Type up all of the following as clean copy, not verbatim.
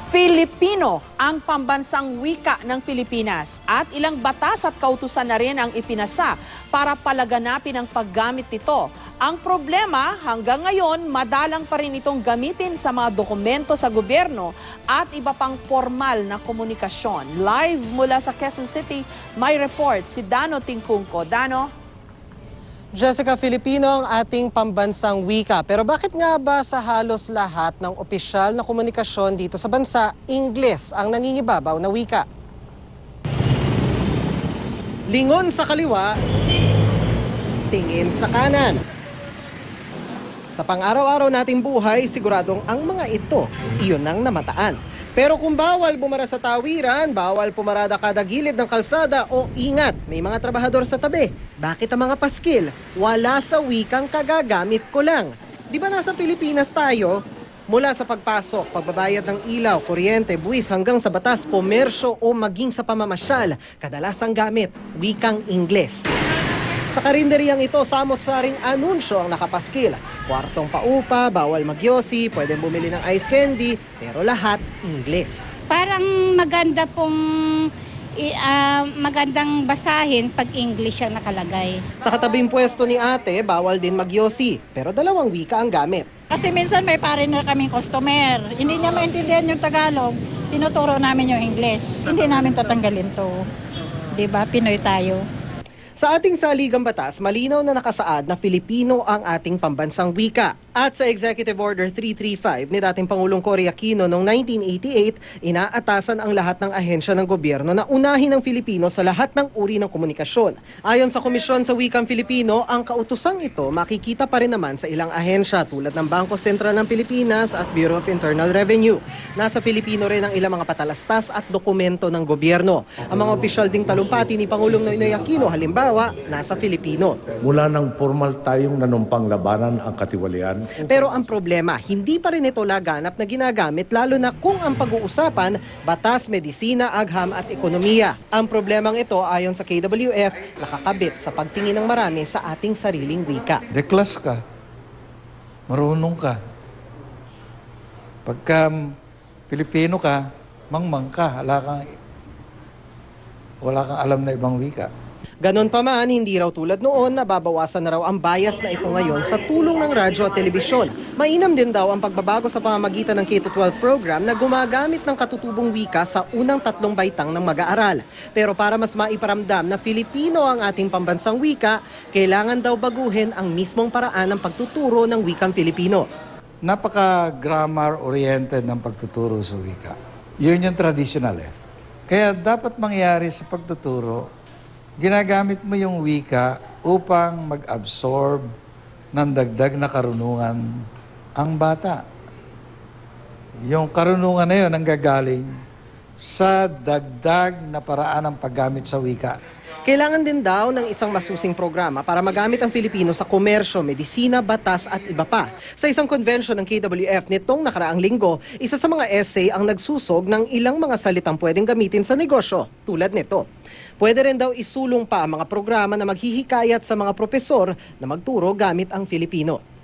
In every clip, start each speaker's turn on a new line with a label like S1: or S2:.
S1: Filipino ang pambansang wika ng Pilipinas at ilang batas at kautusan na rin ang ipinasa para palaganapin ang paggamit nito. Ang problema, hanggang ngayon, madalang pa rin itong gamitin sa mga dokumento sa gobyerno at iba pang formal na komunikasyon. Live mula sa Quezon City, may report si Dano Tingkungko. Dano?
S2: Jessica, Filipino ang ating pambansang wika. Pero bakit nga ba sa halos lahat ng opisyal na komunikasyon dito sa bansa, Ingles ang nangingibabaw na wika? Lingon sa kaliwa, tingin sa kanan. Sa pang-araw-araw nating buhay, siguradong ang mga ito, iyon ang namataan. Pero kung bawal bumara sa tawiran, bawal pumarada kada gilid ng kalsada o ingat, may mga trabahador sa tabi. Bakit ang mga paskil? Wala sa wikang kagagamit ko lang. Di ba nasa Pilipinas tayo? Mula sa pagpasok, pagbabayad ng ilaw, kuryente, buwis hanggang sa batas, komersyo o maging sa pamamasyal, kadalasang gamit, wikang Ingles. Sa karinderyang ito, samot-saring anunsyo ang nakapaskil. Kwartong paupa, bawal magyosi, pwedeng bumili ng ice candy, pero lahat Ingles.
S3: Parang maganda pong magandang basahin pag English ang nakalagay.
S2: Sa katabing pwesto ni ate, bawal din magyosi, pero dalawang wika ang gamit.
S4: Kasi minsan may foreigner kaming customer. Hindi niya maintindihan yung Tagalog, tinuturo namin yung English. Hindi namin tatanggalin to. 'Di ba? Pinoy tayo.
S2: Sa ating saligang batas, malinaw na nakasaad na Filipino ang ating pambansang wika. At sa Executive Order 335 ni dating Pangulong Cory Aquino noong 1988, inaatasan ang lahat ng ahensya ng gobyerno na unahin ang Filipino sa lahat ng uri ng komunikasyon. Ayon sa Komisyon sa Wikang Filipino, ang kautusang ito makikita pa rin naman sa ilang ahensya tulad ng Bangko Sentral ng Pilipinas at Bureau of Internal Revenue. Nasa Filipino rin ang ilang mga patalastas at dokumento ng gobyerno. Ang mga opisyal ding talumpati ni Pangulong Noynoy Aquino, halimbawa, nasa Filipino.
S5: Mula ng formal tayong nanumpang labanan ang katiwalian.
S2: Pero ang problema, hindi pa rin ito laganap na ginagamit lalo na kung ang pag-uusapan, batas, medisina, agham at ekonomiya. Ang problemang ito ayon sa KWF, nakakabit sa pagtingin ng marami sa ating sariling wika.
S6: Deklas ka, marunong ka. Pagka Pilipino ka, mangmang ka, wala kang alam na ibang wika.
S2: Ganon pa man, hindi raw tulad noon, nababawasan na raw ang bias na ito ngayon sa tulong ng radyo at telebisyon. Mainam din daw ang pagbabago sa pamamagitan ng K-12 program na gumagamit ng katutubong wika sa unang 3 baitang ng mag-aaral. Pero para mas maiparamdam na Filipino ang ating pambansang wika, kailangan daw baguhin ang mismong paraan ng pagtuturo ng wikang Filipino.
S6: Napaka-grammar-oriented ng pagtuturo sa wika. Yun yung traditional eh. Kaya dapat mangyari sa pagtuturo, ginagamit mo yung wika upang mag-absorb ng dagdag na karunungan ang bata. Yung karunungan na yun ang gagaling sa dagdag na paraan ng paggamit sa wika.
S2: Kailangan din daw ng isang masusing programa para magamit ang Filipino sa komersyo, medisina, batas at iba pa. Sa isang convention ng KWF nitong nakaraang linggo, isa sa mga essay ang nagsusog ng ilang mga salitang pwedeng gamitin sa negosyo, tulad nito. Pwede rin daw isulong pa ang mga programa na maghihikayat sa mga propesor na magturo gamit ang Filipino.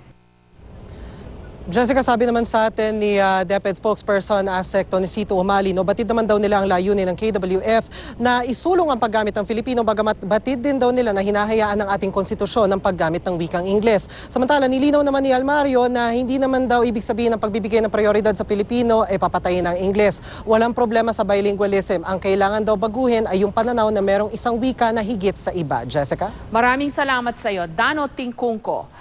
S2: Jessica, sabi naman sa atin ni DepEd spokesperson ASEC Tonicito Umali, batid naman daw nila ang layunin ng KWF na isulong ang paggamit ng Filipino, bagamat batid din daw nila na hinahayaan ng ating konstitusyon ang paggamit ng wikang Ingles. Samantala, nilinaw naman ni Almario na hindi naman daw ibig sabihin ng pagbibigay ng prioridad sa Filipino ay papatayin ang Ingles. Walang problema sa bilingualism. Ang kailangan daw baguhin ay yung pananaw na merong isang wika na higit sa iba. Jessica?
S1: Maraming salamat sa iyo, Dano Tingkungko.